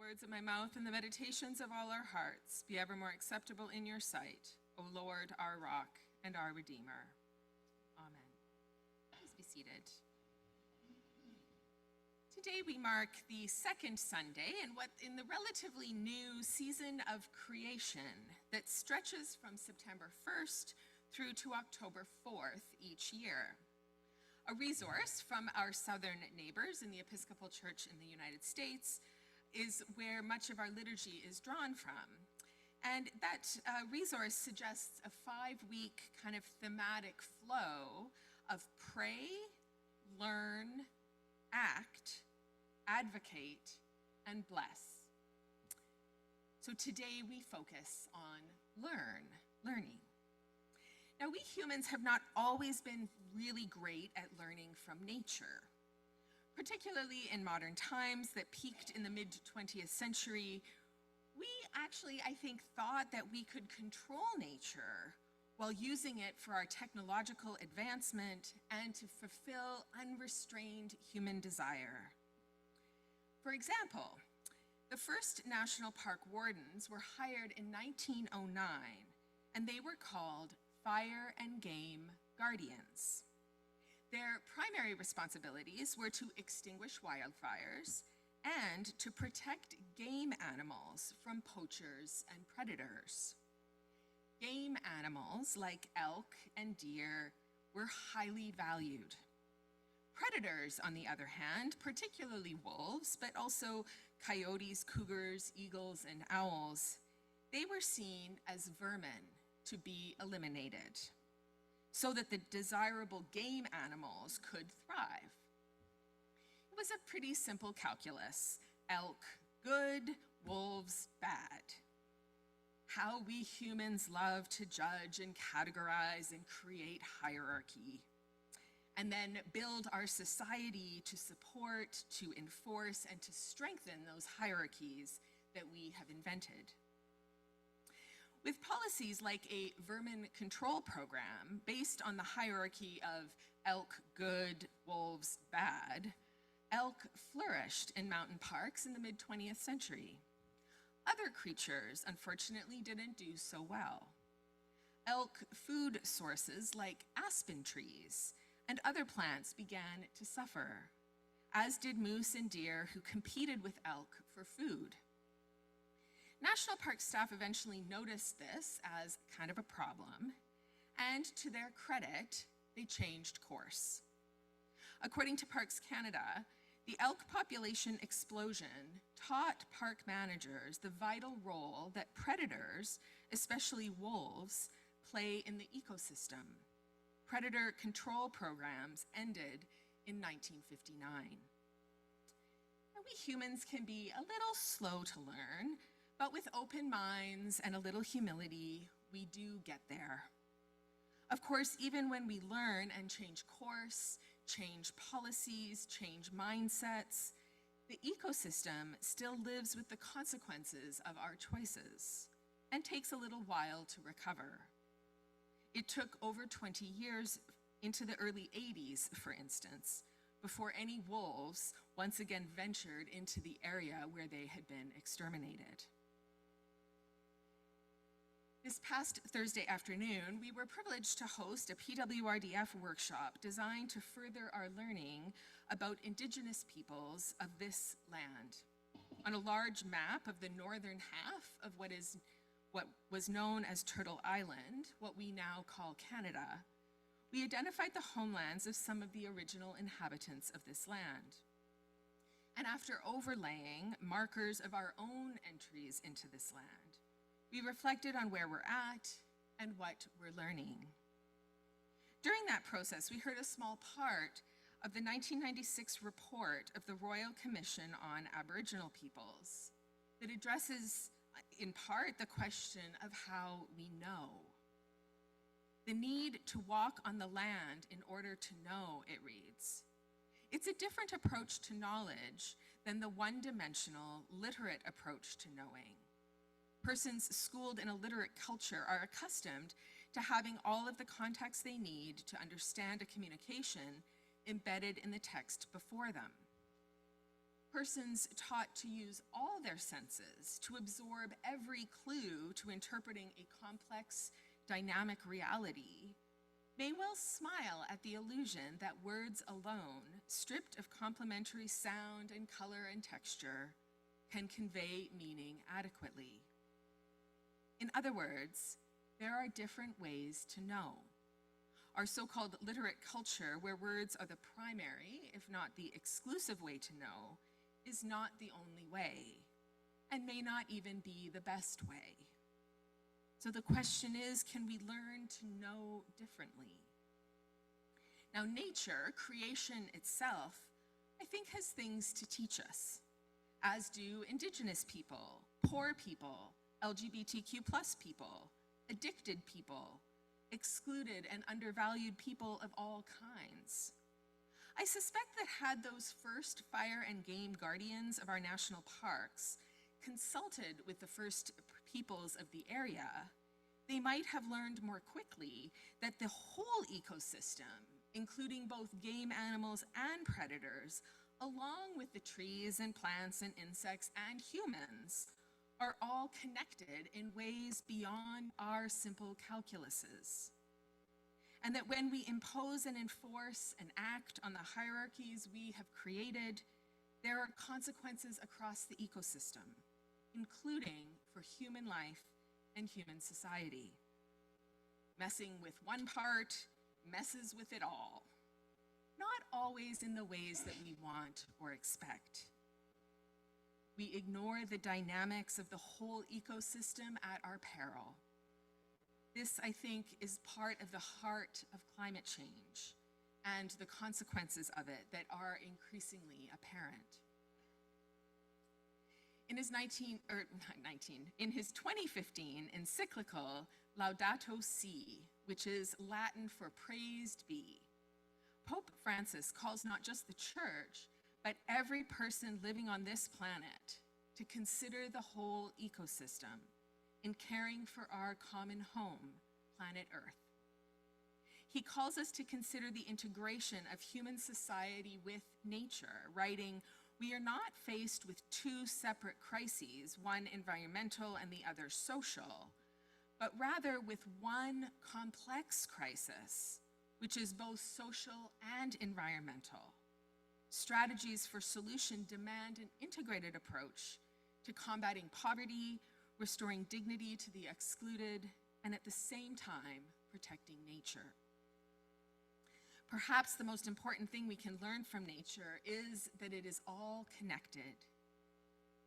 words of my mouth and the meditations of all our hearts be ever more acceptable in your sight, O Lord, our rock and our Redeemer. Amen. Please be seated. Today we mark the second Sunday in the relatively new season of creation that stretches from September 1st through to October 4th each year. A resource from our southern neighbors in the Episcopal Church in the United States is where much of our liturgy is drawn from. And that resource suggests a 5-week kind of thematic flow of pray, learn, act, advocate, and bless. So today we focus on learning. Now, we humans have not always been really great at learning from nature. Particularly in modern times that peaked in the mid-20th century, we actually, I think, thought that we could control nature while using it for our technological advancement and to fulfill unrestrained human desire. For example, the first national park wardens were hired in 1909, and they were called Fire and Game Guardians. Their primary responsibilities were to extinguish wildfires and to protect game animals from poachers and predators. Game animals like elk and deer were highly valued. Predators, on the other hand, particularly wolves, but also coyotes, cougars, eagles, and owls, they were seen as vermin to be eliminated so that the desirable game animals could thrive. It was a pretty simple calculus. Elk, good, wolves, bad. How we humans love to judge and categorize and create hierarchy, and then build our society to support, to enforce, and to strengthen those hierarchies that we have invented. With policies like a vermin control program based on the hierarchy of elk good, wolves bad, elk flourished in mountain parks in the mid-20th century. Other creatures, unfortunately, didn't do so well. Elk food sources like aspen trees and other plants began to suffer, as did moose and deer who competed with elk for food. National Park staff eventually noticed this as kind of a problem, and to their credit, they changed course. According to Parks Canada, the elk population explosion taught park managers the vital role that predators, especially wolves, play in the ecosystem. Predator control programs ended in 1959. Now, we humans can be a little slow to learn, but with open minds and a little humility, we do get there. Of course, even when we learn and change course, change policies, change mindsets, the ecosystem still lives with the consequences of our choices and takes a little while to recover. It took over 20 years into the early 80s, for instance, before any wolves once again ventured into the area where they had been exterminated. This past Thursday afternoon, we were privileged to host a PWRDF workshop designed to further our learning about Indigenous peoples of this land. On a large map of the northern half of what was known as Turtle Island, what we now call Canada, we identified the homelands of some of the original inhabitants of this land. And after overlaying markers of our own entries into this land, we reflected on where we're at and what we're learning. During that process, we heard a small part of the 1996 report of the Royal Commission on Aboriginal Peoples that addresses, in part, the question of how we know. The need to walk on the land in order to know, it reads. It's a different approach to knowledge than the one-dimensional, literate approach to knowing. Persons schooled in a literate culture are accustomed to having all of the context they need to understand a communication embedded in the text before them. Persons taught to use all their senses to absorb every clue to interpreting a complex, dynamic reality may well smile at the illusion that words alone, stripped of complementary sound and color and texture, can convey meaning adequately. In other words, there are different ways to know. Our so-called literate culture, where words are the primary, if not the exclusive way to know, is not the only way, and may not even be the best way. So the question is, can we learn to know differently? Now, nature, creation itself, I think has things to teach us, as do Indigenous people, poor people, LGBTQ+ people, addicted people, excluded and undervalued people of all kinds. I suspect that had those first fire and game guardians of our national parks consulted with the first peoples of the area, they might have learned more quickly that the whole ecosystem, including both game animals and predators, along with the trees and plants and insects and humans, are all connected in ways beyond our simple calculuses. And that when we impose and enforce and act on the hierarchies we have created, there are consequences across the ecosystem, including for human life and human society. Messing with one part messes with it all, not always in the ways that we want or expect. We ignore the dynamics of the whole ecosystem at our peril. This, I think, is part of the heart of climate change and the consequences of it that are increasingly apparent. In his 2015 encyclical Laudato Si, which is Latin for praised be, Pope Francis calls not just the church, but every person living on this planet to consider the whole ecosystem in caring for our common home, planet Earth. He calls us to consider the integration of human society with nature, writing, "We are not faced with two separate crises, one environmental and the other social, but rather with one complex crisis, which is both social and environmental. Strategies for solution demand an integrated approach to combating poverty, restoring dignity to the excluded, and at the same time, protecting nature." Perhaps the most important thing we can learn from nature is that it is all connected.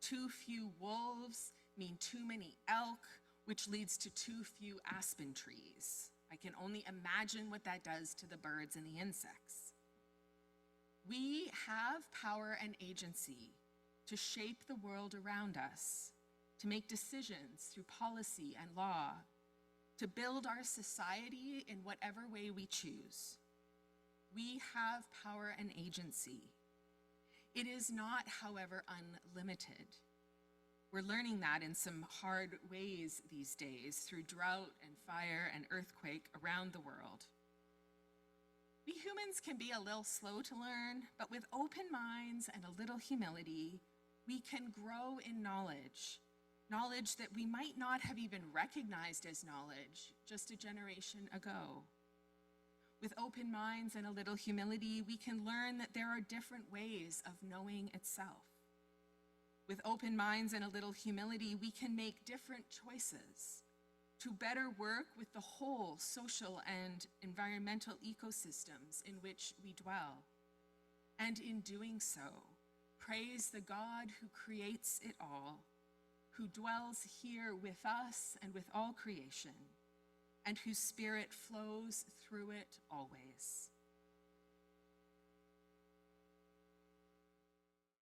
Too few wolves mean too many elk, which leads to too few aspen trees. I can only imagine what that does to the birds and the insects. We have power and agency to shape the world around us, to make decisions through policy and law, to build our society in whatever way we choose. We have power and agency. It is not, however, unlimited. We're learning that in some hard ways these days through drought and fire and earthquake around the world. We humans can be a little slow to learn, but with open minds and a little humility, we can grow in knowledge that we might not have even recognized as knowledge just a generation ago. With open minds and a little humility, we can learn that there are different ways of knowing itself. With open minds and a little humility, we can make different choices to better work with the whole social and environmental ecosystems in which we dwell. And in doing so, praise the God who creates it all, who dwells here with us and with all creation, and whose spirit flows through it always.